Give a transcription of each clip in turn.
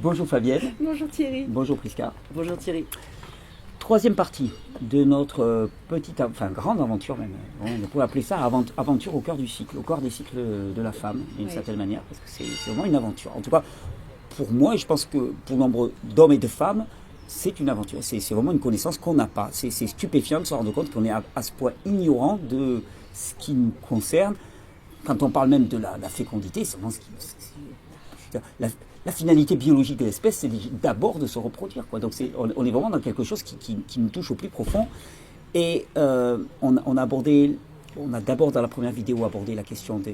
Bonjour Fabienne. Bonjour Thierry. Bonjour Prisca. Bonjour Thierry. Troisième partie de notre petite, grande aventure même. On pourrait appeler ça aventure au cœur du cycle, au cœur des cycles de la femme, d'une certaine manière, parce que c'est vraiment une aventure. En tout cas, pour moi, et je pense que pour nombre d'hommes et de femmes, c'est une aventure. C'est vraiment une connaissance qu'on n'a pas. C'est stupéfiant de se rendre compte qu'on est à ce point ignorant de ce qui nous concerne. Quand on parle même de la fécondité, c'est vraiment la finalité biologique de l'espèce, c'est d'abord de se reproduire, quoi. Donc on est vraiment dans quelque chose qui nous touche au plus profond. Et on a d'abord dans la première vidéo abordé la question de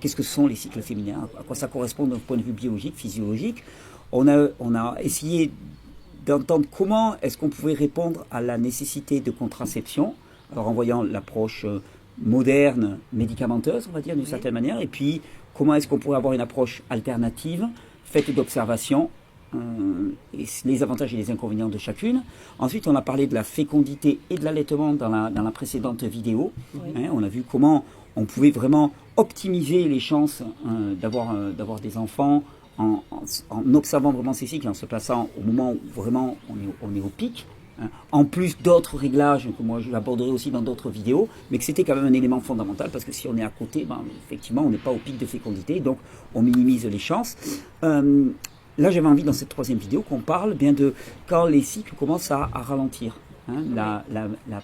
qu'est-ce que sont les cycles féminins, à quoi ça correspond d'un point de vue biologique, physiologique. On a essayé d'entendre comment est-ce qu'on pouvait répondre à la nécessité de contraception, alors en voyant l'approche moderne, médicamenteuse, on va dire d'une certaine manière, et puis comment est-ce qu'on pourrait avoir une approche alternative, faite d'observation, et les avantages et les inconvénients de chacune. Ensuite, on a parlé de la fécondité et de l'allaitement dans la précédente vidéo. Oui. On a vu comment on pouvait vraiment optimiser les chances d'avoir des enfants en observant vraiment ces cycles, en se plaçant au moment où vraiment on est au pic. En plus d'autres réglages que moi j'aborderai aussi dans d'autres vidéos, mais que c'était quand même un élément fondamental parce que si on est à côté, effectivement on n'est pas au pic de fécondité, donc on minimise les chances. Là j'avais envie dans cette troisième vidéo qu'on parle bien de quand les cycles commencent à ralentir, la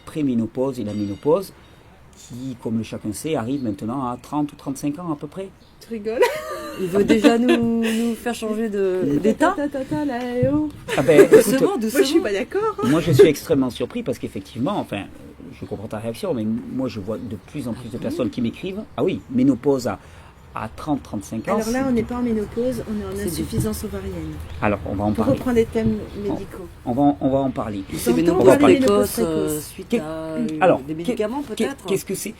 préménopause et la ménopause qui, comme le chacun sait, arrive maintenant à 30 ou 35 ans à peu près. Tu rigoles? Il veut déjà nous faire changer d'état. Doucement. Moi je suis pas d'accord. Moi je suis extrêmement surpris parce qu'effectivement, je comprends ta réaction, mais moi je vois de plus en plus de personnes qui m'écrivent. Ah oui, ménopause à 30-35 ans. Alors là, on n'est pas en ménopause, on est en insuffisance ovarienne. Alors, on va en parler. Pour reprendre des thèmes médicaux. On va en parler. C'est ménopause précoce suite à des médicaments peut-être. Qu'est-ce que c'est?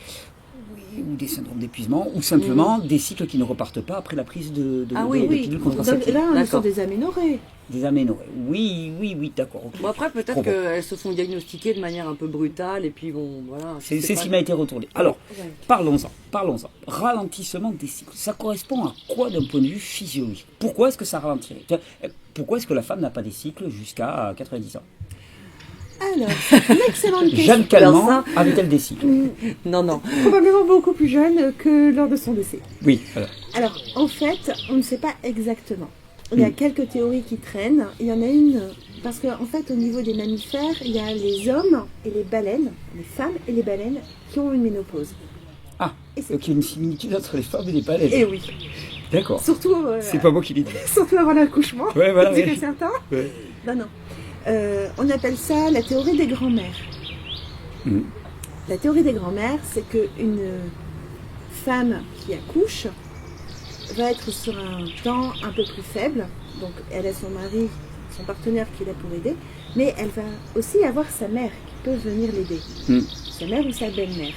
Ou des syndromes d'épuisement, ou simplement des cycles qui ne repartent pas après la prise de pilules contraceptives. Là, on est sur des aménorrhées. Des aménorrhées. Oui, d'accord. Okay. Bon, après, peut-être qu'elles se font diagnostiquer de manière un peu brutale, et puis bon, voilà. C'est ce qui m'a été retourné. Alors, parlons-en. Ralentissement des cycles. Ça correspond à quoi d'un point de vue physiologique? Pourquoi est-ce que ça ralentirait? Pourquoi est-ce que la femme n'a pas des cycles jusqu'à 90 ans? Alors, c'est une excellente question. Jeanne Calment avait-elle des cycles? Non. Probablement beaucoup plus jeune que lors de son décès. Oui. Alors, en fait, on ne sait pas exactement. Il y a quelques théories qui traînent. Il y en a une, parce qu'en fait, au niveau des mammifères, il y a les hommes et les baleines, les femmes et les baleines, qui ont une ménopause. Ah, donc il y a une similitude entre les femmes et les baleines. Eh oui. D'accord. Surtout... c'est pas moi qui l'ai dit. Surtout avant l'accouchement. Ouais, voilà. C'est que certains. Ouais. Non. On appelle ça la théorie des grands-mères. La théorie des grands-mères, c'est qu'une femme qui accouche va être sur un temps un peu plus faible. Donc elle a son mari, son partenaire qui est là pour aider, mais elle va aussi avoir sa mère qui peut venir l'aider. Sa mère ou sa belle-mère.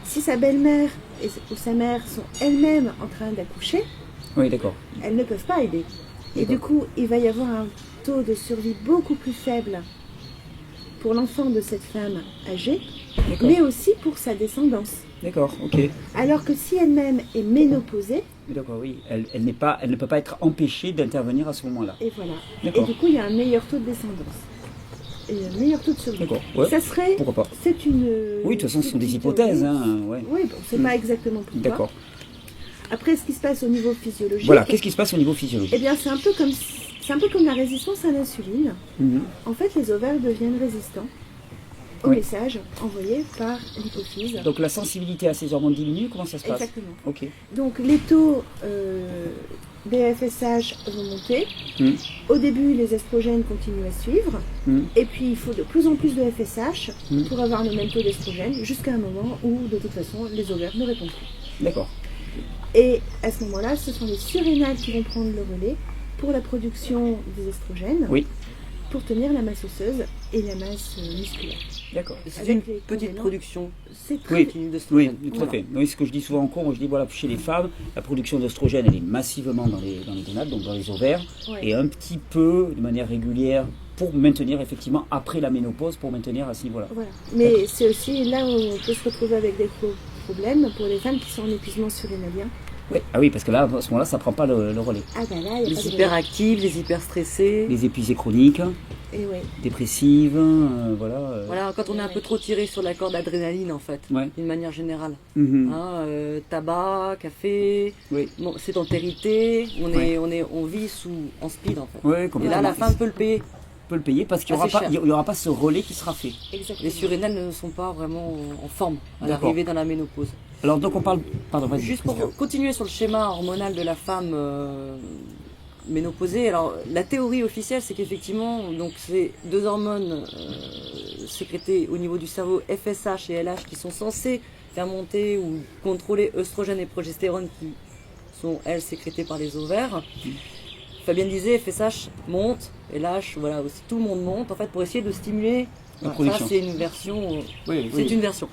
Si sa belle-mère ou sa mère sont elles-mêmes en train d'accoucher, oui, d'accord, elles ne peuvent pas aider. Et du coup, il va y avoir un taux de survie beaucoup plus faible pour l'enfant de cette femme âgée, mais aussi pour sa descendance. D'accord, ok. Alors que si elle-même est ménopausée, d'accord, oui, elle ne peut pas être empêchée d'intervenir à ce moment-là. Et voilà. Et du coup, il y a un meilleur taux de descendance. Et un meilleur taux de survie. D'accord, ouais. Ça serait... Pourquoi pas? C'est une... Oui, de toute façon, ce sont des hypothèses. Oui, bon, c'est pas exactement pourquoi. D'accord. Après, ce qui se passe au niveau physiologique... Voilà, qu'est-ce qui se passe au niveau physiologique? Eh bien, c'est un peu comme la résistance à l'insuline. En fait, les ovaires deviennent résistants au message envoyé par l'hypophyse. Donc la sensibilité à ces hormones diminue, comment ça se passe? Exactement. Ok. Donc les taux des FSH vont monter. Au début, les estrogènes continuent à suivre. Et puis, il faut de plus en plus de FSH pour avoir le même taux d'estrogène jusqu'à un moment où, de toute façon, les ovaires ne répondent plus. D'accord. Et à ce moment-là, ce sont les surrénales qui vont prendre le relais pour la production des estrogènes, pour tenir la masse osseuse et la masse musculaire. D'accord. C'est une petite production continue d'oestrogène. Oui, tout à fait. Oui, ce que je dis souvent en cours, moi je dis voilà, chez les femmes, la production d'oestrogène elle est massivement dans les gonades, donc dans les ovaires, et un petit peu de manière régulière pour maintenir effectivement après la ménopause, pour maintenir à ce niveau-là. Voilà. Mais c'est aussi là où on peut se retrouver avec des problèmes pour les femmes qui sont en épuisement surrénalien. Ouais. Ah oui, parce que là, à ce moment-là, ça prend pas le relais. Ah ben là, il y a pas Les de hyperactifs, les hyperstressés. Les épuisés chroniques, Et ouais. dépressives, voilà. Voilà, quand on est un peu trop tiré sur la corde d'adrénaline, en fait, Ouais. d'une manière générale. Mhm. Hein, tabac, café, Oui. sédentarité, Ouais. on vit en speed, en fait. Ouais, Et complètement. là, la femme peut le payer. peut le payer parce qu'il n'y Ah, aura, c'est pas- cher. il y aura pas ce relais qui sera fait. Exactement. Les surrénales ne sont pas vraiment en forme à D'accord. l'arrivée dans la ménopause. Alors donc on parle... Pardon, vas-y. Juste pour continuer sur le schéma hormonal de la femme ménopausée, alors la théorie officielle c'est qu'effectivement donc c'est deux hormones sécrétées au niveau du cerveau, FSH et LH, qui sont censées faire monter ou contrôler œstrogène et progestérone, qui sont elles sécrétées par les ovaires. Fabienne disait FSH monte, LH, voilà, aussi tout le monde monte en fait pour essayer de stimuler. La Voilà, production. ça c'est une version. Oui, C'est une version.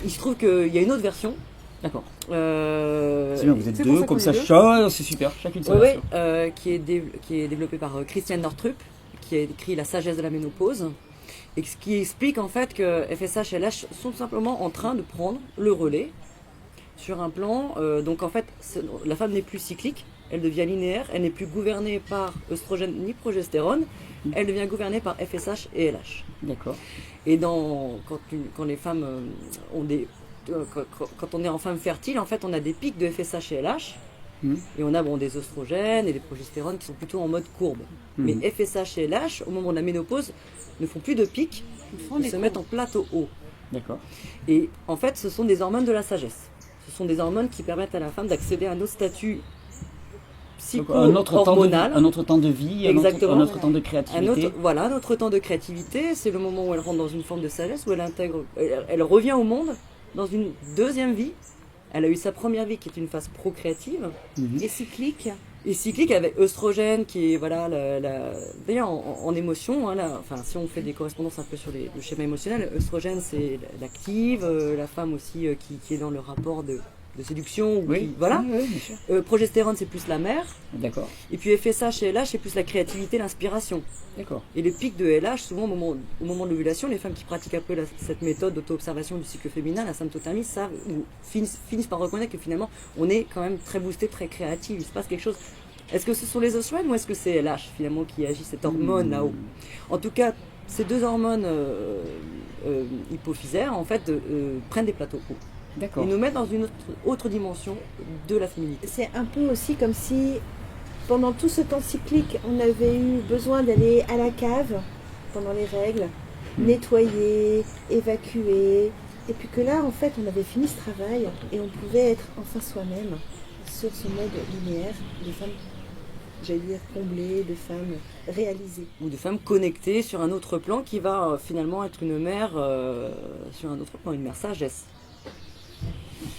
Il se trouve qu'il y a une autre version. D'accord. C'est bien, vous êtes c'est pour deux, ça comme qu'on ça, est deux. c'est super, chacune sa Oui, version. qui est développée par Christiane Northrup, qui a écrit La sagesse de la ménopause, et ce qui explique en fait que FSH et LH sont simplement en train de prendre le relais sur un plan. Donc en fait, la femme n'est plus cyclique, elle devient linéaire, elle n'est plus gouvernée par œstrogène ni progestérone, elle devient gouvernée par FSH et LH. D'accord. Et quand les femmes ont des... Quand on est en femme fertile, en fait, on a des pics de FSH et LH, Mhm. et on a des oestrogènes et des progestérones qui sont plutôt en mode courbe. Mhm. Mais FSH et LH, au moment de la ménopause, ne font plus de pics, ils se mettent en plateau haut. D'accord. Et en fait, ce sont des hormones de la sagesse. Ce sont des hormones qui permettent à la femme d'accéder à un autre statut Donc, un autre temps de vie, psycho-hormonal. un autre temps de vie, Exactement. un autre temps de créativité. Un autre temps de créativité, c'est le moment où elle rentre dans une forme de sagesse, où elle revient au monde dans une deuxième vie. Elle a eu sa première vie qui est une phase procréative Mhm. Et cyclique. et cyclique avec œstrogène qui est voilà d'ailleurs en émotion, hein, enfin si on fait des correspondances un peu sur le schéma émotionnel, œstrogène c'est l'active, la femme aussi qui est dans le rapport de séduction, ou Oui. qui- voilà. Oui, bien sûr. Progestérone c'est plus la mère, D'accord. et puis FSH et LH c'est plus la créativité, l'inspiration. D'accord. Et le pic de LH, souvent au moment de l'ovulation, les femmes qui pratiquent un peu cette méthode d'auto-observation du cycle féminin, la symptothermie, savent ou finissent par reconnaître que finalement on est quand même très boosté, très créatif, il se passe quelque chose. Est-ce que ce sont les oestrogènes ou est-ce que c'est LH finalement qui agit, cette hormone là-haut? En tout cas, ces deux hormones hypophysaires en fait prennent des plateaux hauts. D'accord. Ils nous mettent dans une autre dimension de la féminité. C'est un peu aussi comme si, pendant tout ce temps cyclique, on avait eu besoin d'aller à la cave pendant les règles, nettoyer, évacuer, et puis que là, en fait, on avait fini ce travail et on pouvait être enfin soi-même sur ce mode linéaire de femmes, j'allais dire comblées, de femmes réalisées. Ou de femmes connectées sur un autre plan qui va finalement être une mère sur un autre plan, une mère sagesse.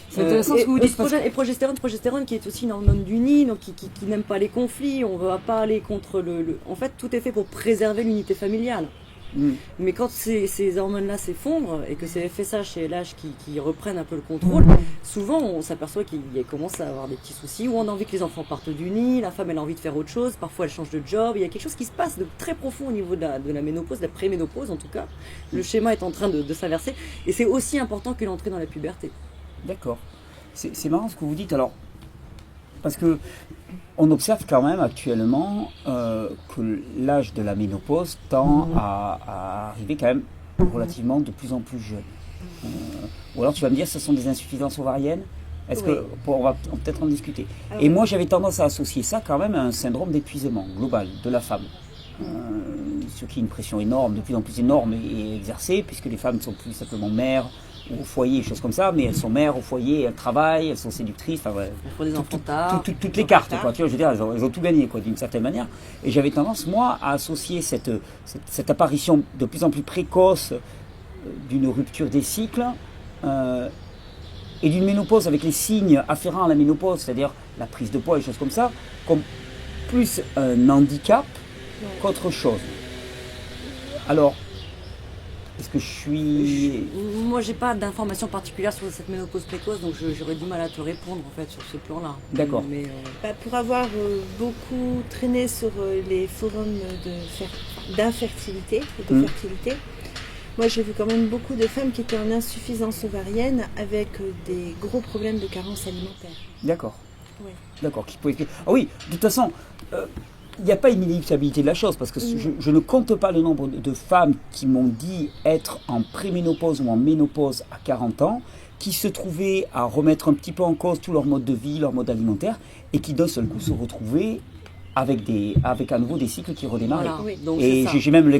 C'est intéressant ce que vous dites, parce Et progestérone qui est aussi une hormone du nid, donc qui n'aime pas les conflits, on ne va pas aller contre En fait, tout est fait pour préserver l'unité familiale. Mhm. Mais quand ces hormones-là s'effondrent et que c'est FSH et LH qui reprennent un peu le contrôle, souvent on s'aperçoit qu'il commence à avoir des petits soucis, où on a envie que les enfants partent du nid, la femme elle a envie de faire autre chose, parfois elle change de job, il y a quelque chose qui se passe de très profond au niveau de la ménopause, de la préménopause en tout cas. Le schéma est en train de s'inverser et c'est aussi important que l'entrée dans la puberté. D'accord. C'est marrant ce que vous dites, alors, parce que on observe quand même actuellement que l'âge de la ménopause tend à arriver quand même relativement de plus en plus jeune. Ou alors tu vas me dire, ce sont des insuffisances ovariennes? Est-ce Oui. que on va peut-être en discuter. Ah Et oui. moi, j'avais tendance à associer ça quand même à un syndrome d'épuisement global de la femme. Sur qui une pression énorme, de plus en plus énorme est exercée, puisque les femmes ne sont plus simplement mères ou au foyer, choses comme ça, mais elles sont mères au foyer, elles travaillent, elles sont séductrices, enfin ouais, Il faut des enfants tard. toutes les cartes, quoi. Tu vois, je veux dire, elles ont tout gagné, quoi, d'une certaine manière. Et j'avais tendance, moi, à associer cette apparition de plus en plus précoce d'une rupture des cycles et d'une ménopause avec les signes afférents à la ménopause, c'est-à-dire la prise de poids et choses comme ça, comme plus un handicap qu'autre chose. Alors, est-ce que je suis... Moi, j'ai pas d'informations particulières sur cette ménopause précoce, donc j'aurais du mal à te répondre en fait sur ce plan-là. D'accord. Mais Bah, pour avoir beaucoup traîné sur les forums d'infertilité et de fertilité, Moi, j'ai vu quand même beaucoup de femmes qui étaient en insuffisance ovarienne avec des gros problèmes de carence alimentaire. D'accord. Ouais. D'accord. Ah oui, de toute façon, il n'y a pas une inéluctabilité de la chose, parce que je ne compte pas le nombre de femmes qui m'ont dit être en préménopause ou en ménopause à 40 ans, qui se trouvaient à remettre un petit peu en cause tout leur mode de vie, leur mode alimentaire, et qui d'un seul coup se retrouvaient avec à nouveau des cycles qui redémarraient. Voilà. Oui. Donc, Et c'est ça. j'ai même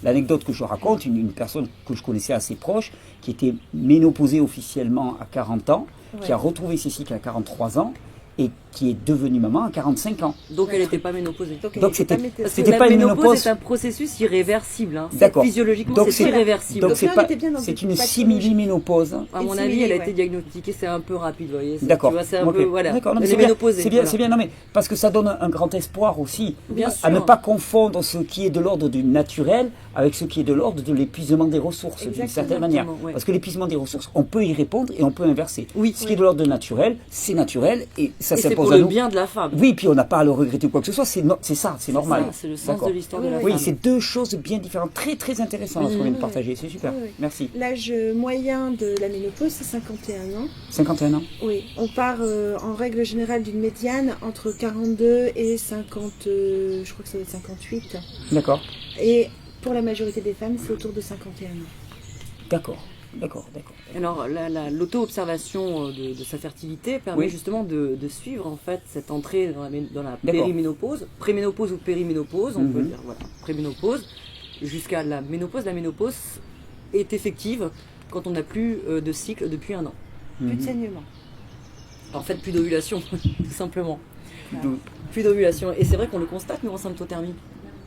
l'anecdote que je raconte, une personne que je connaissais assez proche, qui était ménopausée officiellement à 40 ans, qui a retrouvé ses cycles à 43 ans, et qui est devenue maman à 45 ans. Donc elle n'était pas ménopausée. Donc c'était Parce que pas la une ménopause ménopause. est un processus irréversible. Hein. D'accord. Physiologiquement, Donc c'est c'est- irréversible. Donc Donc c'est là, on pas, était bien dans c'est une une pathologie. simili-ménopause. À mon Une avis, simili, elle a ouais. été diagnostiquée, c'est un peu rapide, vous voyez. D'accord. Tu vois, c'est un Ok. peu, voilà. D'accord. Non, mais Elle c'est est bien, ménopausée. c'est bien, voilà. c'est bien. Non mais parce que ça donne un grand espoir aussi. Bien À ne sûr. pas confondre ce qui est de l'ordre du naturel avec ce qui est de l'ordre de l'épuisement des ressources, d'une Exactement. certaine manière. Ouais. Parce que l'épuisement des ressources, on peut y répondre et on peut inverser. Oui. Ce qui est de l'ordre de naturel, c'est naturel et ça Et c'est s'impose pour à le nous. bien de la femme. Oui, puis on n'a pas à le regretter ou quoi que ce soit, c'est ça, c'est normal. Ça, c'est le sens D'accord. de l'histoire de la Oui, femme. c'est deux choses bien différentes, très très intéressantes ce qu'on vient de partager, c'est super. Oui, oui. Merci. L'âge moyen de la ménopause, c'est 51 ans. 51 ans. Oui, on part en règle générale d'une médiane entre 42 et 50, je crois que ça va être 58. D'accord, Et pour la majorité des femmes, c'est autour de 51 ans. d'accord, d'accord, d'accord. Alors, l'auto-observation de sa fertilité permet Oui. justement de suivre en fait cette entrée dans la D'accord. périménopause, préménopause ou périménopause, on peut Mhm. dire voilà, préménopause, jusqu'à la ménopause. La ménopause est effective quand on n'a plus de cycle depuis 1 an. Plus de Mhm. saignement. En fait, plus d'ovulation, tout simplement. D'où- Plus d'ovulation. Et c'est vrai qu'on le constate, nous, en symptothermie.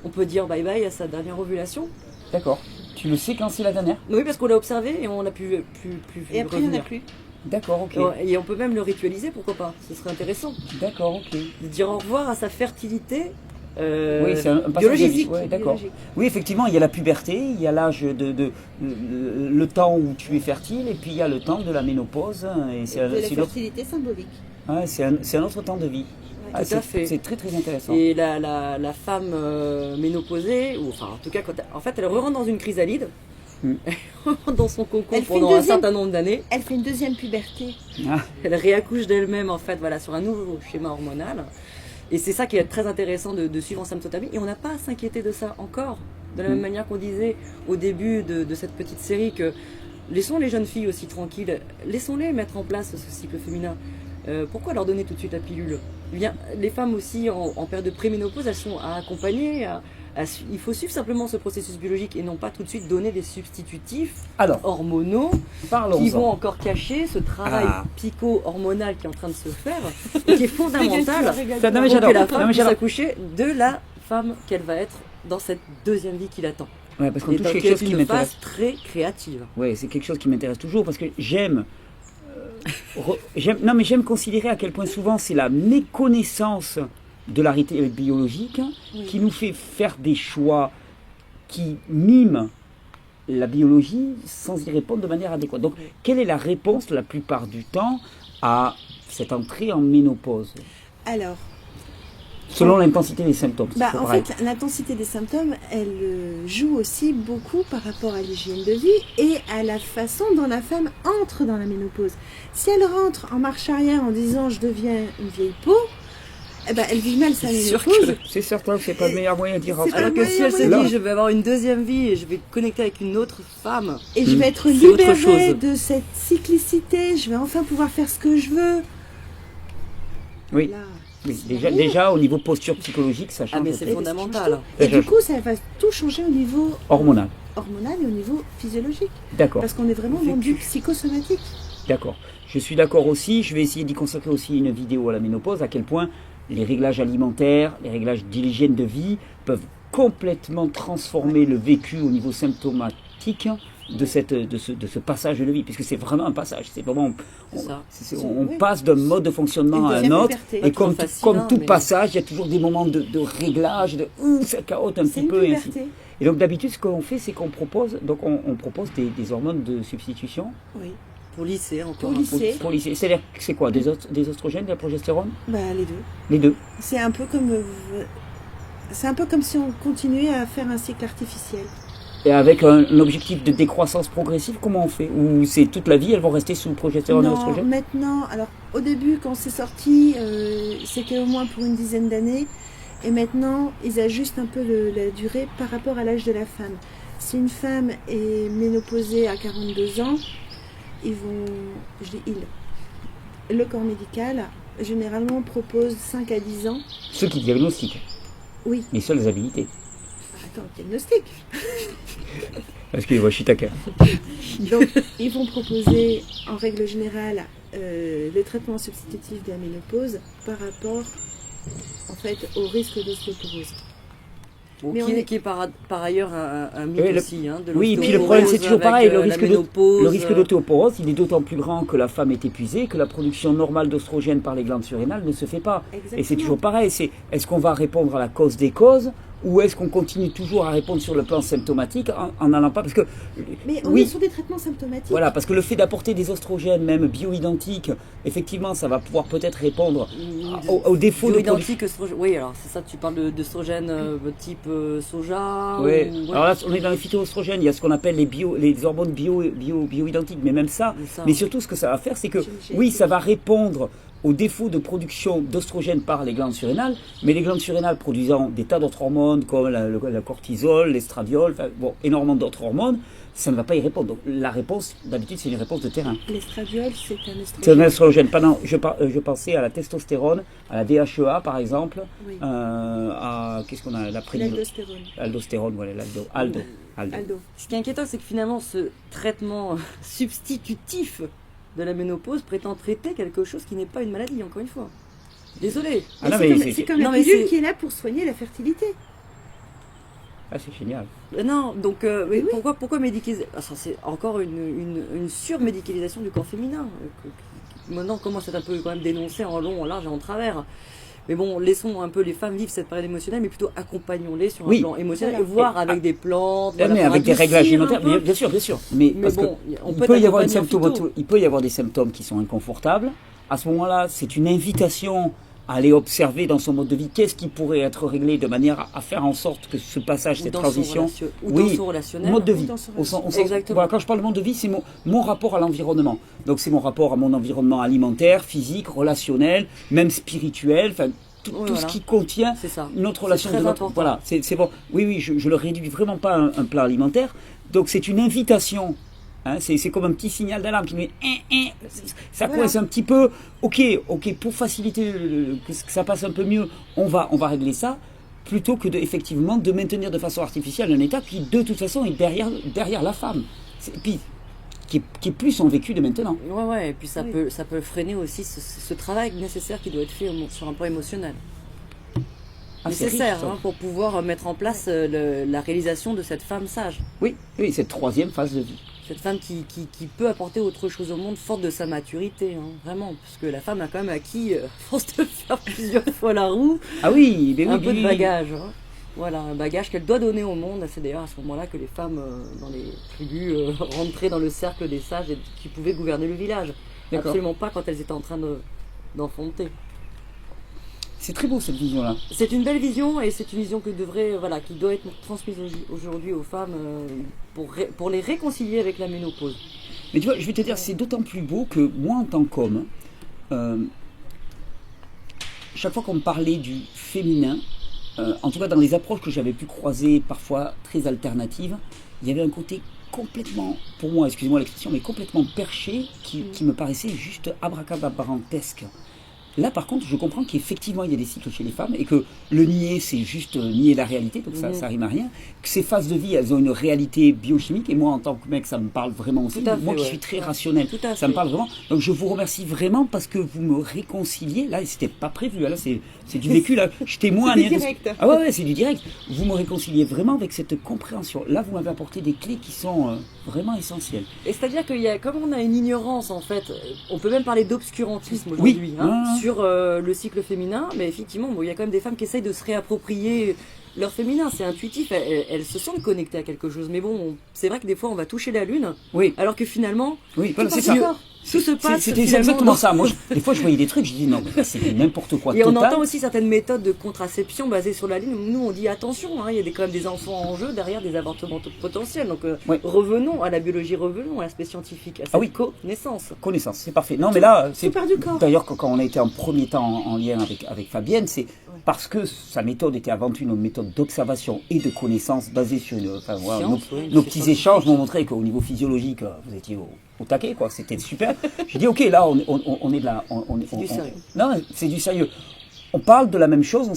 On peut dire bye bye à sa dernière ovulation. D'accord. Tu le sais quand c'est la dernière? Oui, parce qu'on l'a observé et on n'a plus Et après, il n'y en a revenir. plus. D'accord, ok. Et on peut même le ritualiser, pourquoi pas. Ce serait intéressant. D'accord, ok. De dire au revoir à sa fertilité Oui, c'est un passage biologique. Ouais, d'accord. biologique. Oui, effectivement, il y a la puberté, il y a l'âge le temps où tu es fertile, et puis il y a le temps de la ménopause. Et c'est De la c'est une autre- fertilité symbolique. ouais, c'est un autre temps de vie. Ah, Tout à c'est fait. c'est très très intéressant. Et la femme ménopausée, ou enfin en tout cas, en fait, elle re-rentre dans une chrysalide, Mm. dans son cocon Elle fait pendant une un deuxième- certain nombre d'années. Elle fait une deuxième puberté. Ah, Elle réaccouche d'elle-même en fait, voilà, sur un nouveau schéma hormonal. Et c'est ça qui est très intéressant de suivre en symptothermie. Et on n'a pas à s'inquiéter de ça encore. De la même manière qu'on disait au début de cette petite série que laissons les jeunes filles aussi tranquilles, laissons-les mettre en place ce cycle féminin. Pourquoi leur donner tout de suite la pilule? Eh bien, les femmes aussi en période de préménopause, elles sont à accompagner. Il faut suivre simplement ce processus biologique et non pas tout de suite donner des substitutifs alors, hormonaux qui vont parlons-en. encore cacher ce travail Ah. psycho-hormonal qui est en train de se faire et qui est fondamental Non, mais pour que j'adore. la Non, femme mais puisse j'adore. accoucher de la femme qu'elle va être dans cette deuxième vie qui l'attend. Ouais, parce qu'on Et touche donc, quelque qui est chose qui une m'intéresse. phase très créative. Ouais, c'est quelque chose qui m'intéresse toujours parce que j'aime considérer à quel point souvent c'est la méconnaissance de la réalité biologique qui nous fait faire des choix qui miment la biologie sans y répondre de manière adéquate. Donc, quelle est la réponse la plupart du temps à cette entrée en ménopause, Alors, selon l'intensité des symptômes? c'est bah, pas en pareil. fait, l'intensité des symptômes, elle joue aussi beaucoup par rapport à l'hygiène de vie et à la façon dont la femme entre dans la ménopause. Si elle rentre en marche arrière en disant je deviens une vieille peau, eh ben, elle vit mal sa C'est sûr ménopause. C'est certain que c'est pas le meilleur moyen d'y C'est rentrer. pas Alors que si elle se Là. dit je vais avoir une deuxième vie et je vais connecter avec une autre femme, Et je vais être C'est autre libérée chose. de cette cyclicité, je vais enfin pouvoir faire ce que je veux. Oui, Là, oui. c'est Déjà au niveau posture psychologique, ça ah change. mais un c'est peu. fondamental. Et du coup, ça va tout changer au niveau Hormonal. hormonal et au niveau physiologique. D'accord. Parce qu'on est vraiment dans du psychosomatique. D'accord. Je suis d'accord aussi. Je vais essayer d'y consacrer aussi une vidéo à la ménopause, à quel point les réglages alimentaires, les réglages d'hygiène de vie peuvent complètement transformer le vécu au niveau symptomatique de ce passage de vie, puisque c'est vraiment un passage. C'est vraiment, C'est ça. on Oui. passe d'un mode de fonctionnement Une à un deuxième autre, puberté. et Pas comme, toujours fascinant, comme tout mais- passage, il y a toujours des moments de réglage, ça carotte un C'est petit une peu. Et, ainsi. puberté. Et donc d'habitude, ce qu'on fait, c'est qu'on propose, on propose des hormones de substitution Oui. Pour lycée encore. Pour un peu. lycée. pour lycée. C'est-à-dire que c'est quoi, des oestrogènes, de la progestérone? Bah, les deux. Les deux. C'est un peu comme si on continuait à faire un cycle artificiel. Et avec un objectif de décroissance progressive, comment on fait? Ou c'est toute la vie, elles vont rester sous progestérone et Non, oestrogène? maintenant, alors au début quand c'est sorti, c'était au moins pour une dizaine d'années. Et maintenant, ils ajustent un peu la durée par rapport à l'âge de la femme. Si une femme est ménopausée à 42 ans, le corps médical généralement propose 5 à 10 ans. Ceux qui diagnostiquent, Oui, les seules habilités. attends, diagnostic. Parce qu'ils voient Shitaka. Donc, ils vont proposer en règle générale le traitement substitutif de la ménopause par rapport en fait au risque d'ostéoporose. Bon, Mais qui est par ailleurs un mythe Oui, aussi. Hein, de Oui, et puis le l'ostéoporose problème, c'est toujours avec, pareil. Le la risque ménopause, d'ostéoporose, il est d'autant plus grand que la femme est épuisée, que la production normale d'oestrogène par les glandes surrénales ne se fait pas. Exactement. Et c'est toujours pareil. Est-ce qu'on va répondre à la cause des causes ou est-ce qu'on continue toujours à répondre sur le plan symptomatique en n'allant pas? Parce que, Mais on oui, est sur des traitements symptomatiques. voilà, parce que le fait d'apporter des oestrogènes, même bioidentiques, effectivement, ça va pouvoir peut-être répondre aux défauts de production. bioidentique, oui, alors c'est ça, tu parles d'œstrogène type soja. Ouais. Ou, Alors là, on est dans les phytoestrogènes, il y a ce qu'on appelle les hormones bioidentiques, mais même ça. C'est ça. Mais surtout, ce que ça va faire, c'est que, J'ai- oui, ça va répondre aux défauts de production d'oestrogènes par les glandes surrénales, mais les glandes surrénales produisant des tas d'autres hormones, comme la cortisol, l'estradiol, enfin, bon, énormément d'autres hormones, ça ne va pas y répondre. Donc la réponse, d'habitude, c'est une réponse de terrain. L'estradiol, c'est un C'est un estrogène. estrogène. Pendant, je pensais à la testostérone, à la DHEA, par exemple, Oui. qu'est-ce qu'on a, L'aldostérone. l'aldostérone, voilà, Aldo. Aldo. Ce qui est inquiétant, c'est que finalement, ce traitement substitutif de la ménopause prétend traiter quelque chose qui n'est pas une maladie, encore une fois. Désolé. Ah non, Mais mais c'est comme non, la mais pilule c'est- qui est là pour soigner la fertilité. Ah, c'est génial. Non, donc mais Oui. pourquoi médicaliser? C'est encore une surmédicalisation du corps féminin. Qui maintenant commence à être un peu quand même dénoncée en long, en large et en travers. Mais bon, laissons un peu les femmes vivre cette période émotionnelle, mais plutôt accompagnons-les sur un Oui. plan émotionnel, Voilà. voire avec des plantes, voilà, mais pour avec des règles adoucir alimentaires, un peu. bien sûr, bien sûr. Mais, Mais parce bon, que on il peut peut y avoir accompagner en phyto. il peut y avoir des symptômes qui sont inconfortables. À ce moment-là, c'est une invitation à aller observer dans son mode de vie qu'est-ce qui pourrait être réglé de manière à faire en sorte que ce passage, Ou cette dans son transition, ou dans son relationnel. mode de vie. dans son Exactement. Voilà, quand je parle de mode de vie, c'est mon rapport à l'environnement. Donc c'est mon rapport à mon environnement alimentaire, physique, relationnel, même spirituel, enfin tout Oui, ce voilà. qui contient C'est ça. notre C'est relation très de notre. important. Voilà, c'est bon. Oui, je le réduis vraiment pas à un plan alimentaire. Donc c'est une invitation. Hein, c'est comme un petit signal d'alarme qui me dit ça Voilà. coince un petit peu. Ok, pour faciliter que ça passe un peu mieux, on va régler ça plutôt que effectivement de maintenir de façon artificielle un état qui de toute façon est derrière la femme. Puis qui est plus son vécu de maintenant. Ouais, et puis ça Oui. peut freiner aussi ce travail nécessaire qui doit être fait sur un plan émotionnel. Ah, c'est Nécessaire riche, ça. hein, pour pouvoir mettre en place la réalisation de cette femme sage. Oui, cette troisième phase de vie. Cette femme qui peut apporter autre chose au monde, forte de sa maturité, hein, vraiment. Parce que la femme a quand même acquis, à force de faire plusieurs fois la roue, Ah oui, mais un oui, peu de oui, bagage. Hein. Voilà, un bagage qu'elle doit donner au monde. C'est d'ailleurs à ce moment-là que les femmes dans les tribus rentraient dans le cercle des sages et qui pouvaient gouverner le village. D'accord. Absolument pas quand elles étaient en train d'enfanter. C'est très beau cette vision-là. C'est une belle vision et c'est une vision qui doit être transmise aujourd'hui aux femmes pour les réconcilier avec la ménopause. Mais tu vois, je vais te dire, c'est d'autant plus beau que moi, en tant qu'homme, chaque fois qu'on me parlait du féminin, en tout cas dans les approches que j'avais pu croiser, parfois très alternatives, il y avait un côté complètement, pour moi, excusez-moi l'expression, mais complètement perché qui me paraissait juste abracadabrantesque. Là, par contre, je comprends qu'effectivement, il y a des cycles chez les femmes et que le nier, c'est juste nier la réalité, donc ça rime à rien. Que ces phases de vie, elles ont une réalité biochimique et moi, en tant que mec, ça me parle vraiment aussi. Tout à fait, Moi qui ouais. suis très rationnel, Tout à ça fait. me parle vraiment. Donc, je vous remercie vraiment parce que vous me réconciliez. Là, c'était pas prévu. Là, c'est du vécu. Là, je témoigne. C'est du direct. Ah ouais, c'est du direct. Vous me réconciliez vraiment avec cette compréhension. Là, vous m'avez apporté des clés qui sont vraiment essentielles. Et c'est-à-dire comme on a une ignorance en fait, on peut même parler d'obscurantisme Oui. aujourd'hui Ah. sur le cycle féminin, mais effectivement, il y a quand même des femmes qui essayent de se réapproprier leur féminin, c'est intuitif, elles se sentent connectées à quelque chose. Mais bon, c'est vrai que des fois on va toucher la lune, Oui, alors que finalement, oui, voilà, Tout c'est en ça. corps. Tout se passe C'était finalement exactement dans- ça. Moi, des fois, je voyais des trucs, je dis non, mais c'est n'importe quoi. Et on total. entend aussi certaines méthodes de contraception basées sur la ligne. Nous, on dit attention, hein, il y a quand même des enfants en jeu derrière des avortements potentiels. Donc, Ouais. revenons à la biologie, revenons à l'aspect scientifique, à cette Ah oui. connaissance. Connaissance, c'est parfait. Non, mais là, c'est part du corps. d'ailleurs quand on a été en premier temps en lien avec Fabienne, c'est parce que sa méthode était avant tout une méthode d'observation et de connaissance basée sur enfin, voilà, Science, nos, oui, nos c'est petits scientifique. échanges m'ont montré qu'au niveau physiologique, vous étiez au taquet, quoi. C'était super. J'ai dit ok, là, on est de la, C'est du sérieux. Non, c'est du sérieux. On parle de la même chose,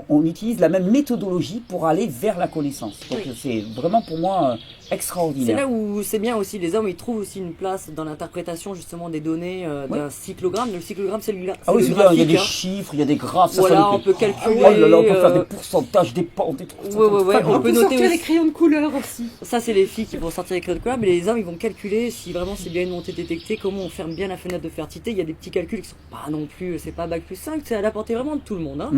on utilise la même méthodologie pour aller vers la connaissance. Donc Oui. c'est vraiment pour moi C'est extraordinaire. là où c'est bien aussi, les hommes, ils trouvent aussi une place dans l'interprétation justement des données d'un cyclogramme. Le cyclogramme, c'est le, Ah oui, c'est je le veux dire, il y a des graphique, hein. chiffres, il y a des graphes, ça, Voilà, ça nous on fait- peut calculer, Oh là là, on peut faire euh, des pourcentages, des pentes, des trucs. Ouais, ouais, ouais, Fabuleux. on peut On peut noter sortir les aussi. crayons de couleur aussi. Ça, c'est les filles qui vont sortir avec le couleur, mais les hommes, ils vont calculer si vraiment c'est bien une montée détectée, comment on ferme bien la fenêtre de fertilité. Il y a des petits calculs qui sont pas non plus, c'est pas bac plus 5, c'est à la portée vraiment de tout le monde. Hein.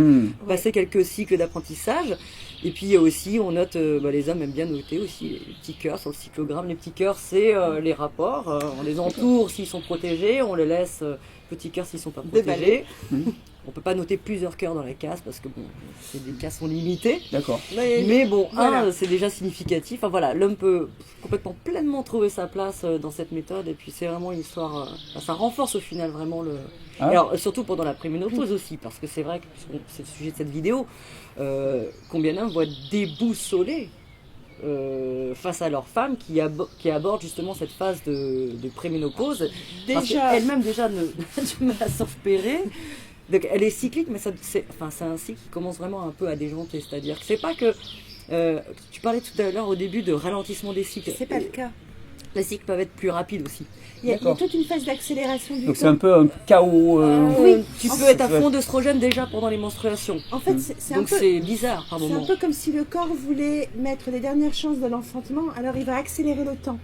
Passer quelques cycles d'apprentissage. Et puis aussi, on note, les hommes aiment bien noter aussi les petits cœurs sur le cyclogramme. Les petits cœurs, c'est les rapports. On les entoure s'ils sont protégés, on les laisse petits cœurs s'ils sont pas protégés. On peut pas noter plusieurs cœurs dans la case parce que bon, des cas sont limités. D'accord. Mais bon, Voilà. c'est déjà significatif. Enfin voilà, l'homme peut complètement pleinement trouver sa place dans cette méthode. Et puis c'est vraiment une histoire. Ça renforce au final vraiment le. Ah. Alors surtout pendant la préménopause aussi, parce que c'est vrai que c'est le sujet de cette vidéo. Combien d'hommes vont être déboussolés face à leur femme qui aborde justement cette phase de préménopause. Parce Déjà. qu'elle-même déjà a du mal à s'en repérer. Donc elle est cyclique, mais c'est un cycle qui commence vraiment un peu à déjanter. C'est-à-dire que c'est pas que. Tu parlais tout à l'heure au début de ralentissement des cycles. C'est pas le cas. Les cycles peuvent être plus rapides aussi. Il y a D'accord. toute une phase d'accélération du Donc c'est temps. un peu un chaos. Oui. Tu En peux fait, être à fond d'œstrogène déjà pendant les menstruations. En fait, c'est un Donc peu. c'est bizarre par C'est un moment. peu comme si le corps voulait mettre les dernières chances de l'enfantement, alors il va accélérer le temps.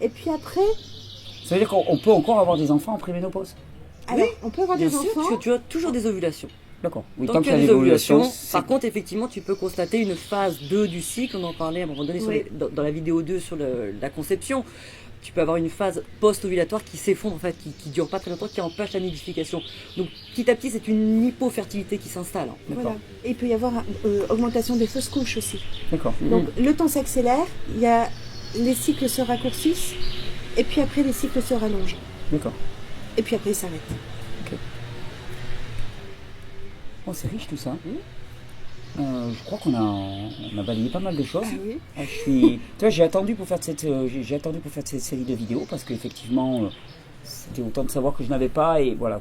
Et puis après, Ça veut dire qu'on peut encore avoir des enfants en préménopause. alors, on peut avoir Bien des sûr, enfants. parce que tu as toujours des ovulations. D'accord. Oui, Tant qu'il y a des l'évolution, ovulations, c'est- par contre, effectivement, tu peux constater une phase 2 du cycle. On en parlait à un moment donné Oui. dans la vidéo 2 sur la conception. Tu peux avoir une phase post-ovulatoire qui s'effondre, en fait, qui dure pas très longtemps, qui empêche la nidification. Donc, petit à petit, c'est une hypofertilité qui s'installe. Voilà. Et il peut y avoir augmentation des fausses couches aussi. D'accord. Donc le temps s'accélère, les cycles se raccourcissent, et puis après les cycles se rallongent. D'accord. Et puis après ils s'arrêtent. Oh, c'est riche tout ça. Je crois qu'on a balayé pas mal de choses. oui. Tu vois, j'ai attendu pour faire j'ai attendu pour faire cette série de vidéos parce qu'effectivement, c'était autant de savoir que je n'avais pas et voilà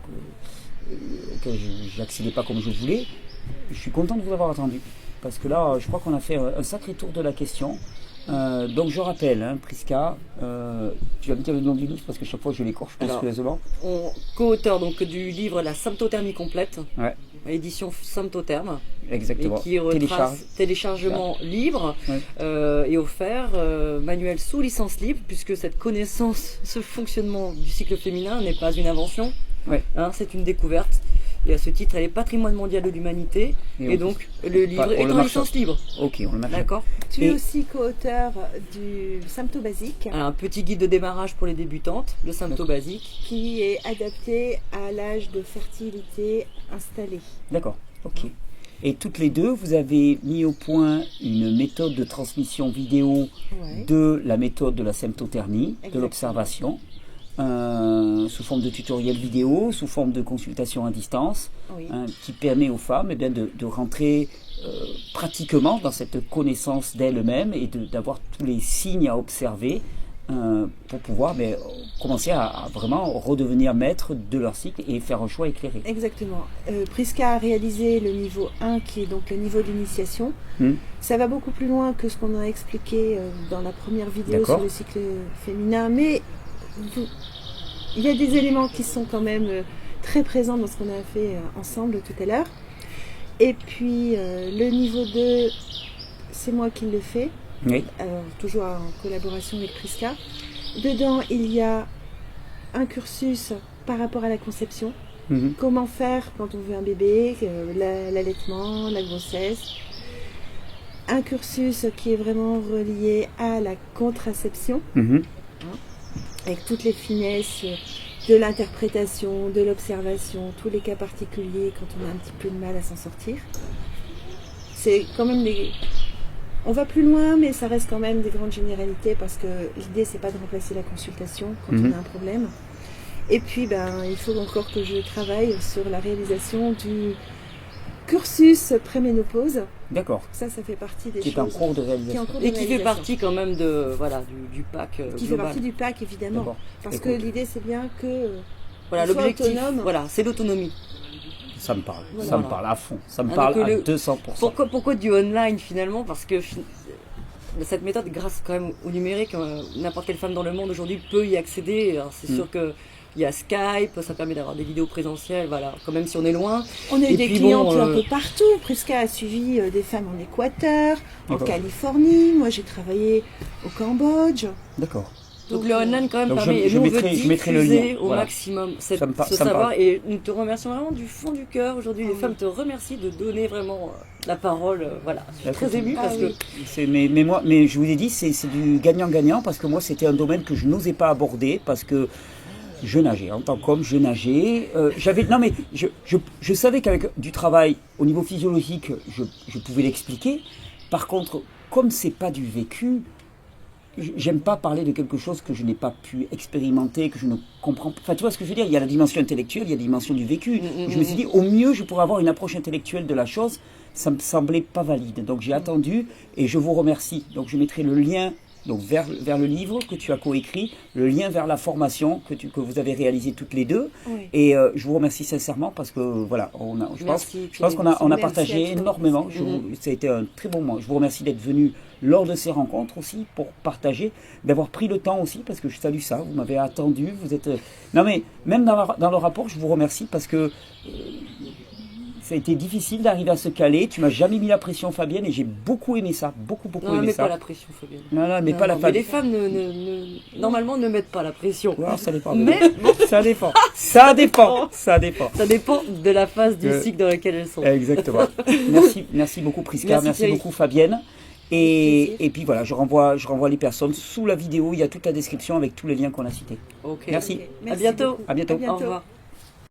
que j'accédais pas comme je voulais. Je suis content de vous avoir attendu parce que là, je crois qu'on a fait un sacré tour de la question. Donc je rappelle, hein, Prisca, tu vas me dire le nom du livre parce que chaque fois je l'écorche Alors, monstrueusement. Co-auteur donc du livre La symptothermie complète, Ouais, édition Symptotherme, et exactement. qui retrace téléchargement libre Ouais. et offert, manuel sous licence libre, puisque cette connaissance, ce fonctionnement du cycle féminin n'est pas une invention, Ouais. hein, c'est une découverte. Et à ce titre, elle est patrimoine mondial de l'humanité. Et Et on- donc, le livre on est le en marque licence libre. Ok, on le marque. D'accord. Tu es Et- aussi co-auteur du Sympto Basique, Un petit guide de démarrage pour les débutantes, le symptôme basique. qui est adapté à l'âge de fertilité installé. D'accord, ok. Et toutes les deux, vous avez mis au point une méthode de transmission vidéo Ouais. de la méthode de la symptothermie, de Exactement. l'observation, sous forme de tutoriel vidéo, sous forme de consultation à distance, Oui. qui permet aux femmes eh bien, de rentrer pratiquement dans cette connaissance d'elles-mêmes et d'avoir tous les signes à observer pour pouvoir commencer à vraiment redevenir maître de leur cycle et faire un choix éclairé. Exactement. Prisca a réalisé le niveau 1 qui est donc le niveau d'initiation. Ça va beaucoup plus loin que ce qu'on a expliqué dans la première vidéo D'accord. sur le cycle féminin, mais il y a des éléments qui sont quand même très présents dans ce qu'on a fait ensemble tout à l'heure. Et puis le niveau 2, c'est moi qui le fais, Oui, alors toujours en collaboration avec Prisca. Dedans, il y a un cursus par rapport à la conception. Mhm. Comment faire quand on veut un bébé, l'allaitement, la grossesse. Un cursus qui est vraiment relié à la contraception. Mhm. avec toutes les finesses de l'interprétation, de l'observation, tous les cas particuliers quand on a un petit peu de mal à s'en sortir. C'est quand même des... On va plus loin, mais ça reste quand même des grandes généralités parce que l'idée, c'est pas de remplacer la consultation quand on a un problème. Et puis, il faut encore que je travaille sur la réalisation du cursus préménopause. D'accord. Ça fait partie des qui choses. Est en cours de réalisation. Et qui fait partie quand même de, voilà, du pack qui global. fait partie du pack, évidemment. Parce que l'idée, c'est bien que voilà, l'objectif, voilà, c'est l'autonomie. Ça me parle, Voilà. ça me parle à fond, ça me parle à 200%. Pourquoi du online finalement? Parce que cette méthode, grâce quand même au numérique, n'importe quelle femme dans le monde aujourd'hui peut y accéder. Alors, c'est sûr que il y a Skype, ça permet d'avoir des vidéos présentielles, voilà, quand même si on est loin. On a eu des clients un peu partout. Prisca a suivi des femmes en Équateur, en Californie. Moi, j'ai travaillé au Cambodge. D'accord. Donc le online quand même permet, je mettrai le lien au maximum ce savoir, et nous te remercions vraiment du fond du cœur aujourd'hui. Les femmes te remercient de donner vraiment la parole. Voilà, je suis très émue parce que mais je vous ai dit c'est du gagnant-gagnant parce que moi c'était un domaine que je n'osais pas aborder parce que je nageais en tant qu'homme, je nageais. Je savais qu'avec du travail au niveau physiologique, je pouvais l'expliquer. Par contre, comme c'est pas du vécu. J'aime pas parler de quelque chose que je n'ai pas pu expérimenter, que je ne comprends pas. Enfin, tu vois ce que je veux dire? Il y a la dimension intellectuelle, il y a la dimension du vécu. Je me suis dit, au mieux, je pourrais avoir une approche intellectuelle de la chose. Ça me semblait pas valide. Donc, j'ai attendu et je vous remercie. Donc, je mettrai le lien donc vers le livre que tu as coécrit, le lien vers la formation que vous avez réalisée toutes les deux. Oui. Et je vous remercie sincèrement parce que, voilà, je pense qu'on a partagé énormément. Ça a été un très bon moment. Je vous remercie d'être venu lors de ces rencontres aussi pour partager, d'avoir pris le temps aussi parce que je salue ça, vous m'avez attendu, vous êtes... Non mais même dans le rapport, je vous remercie parce que ça a été difficile d'arriver à se caler, tu m'as jamais mis la pression Fabienne et j'ai beaucoup aimé ça, beaucoup aimé ça. Non, mais pas la pression Fabienne. Non, pas la mais les femmes normalement ne mettent pas la pression. Ouais, ça dépend. Mais ça dépend. Ça dépend. Ça dépend de la phase du cycle dans laquelle elles sont. Exactement. Merci beaucoup Prisca, merci beaucoup Fabienne. Et puis voilà, je renvoie les personnes sous la vidéo, il y a toute la description avec tous les liens qu'on a cités. Okay. Merci. Merci. À bientôt. À bientôt. Au revoir.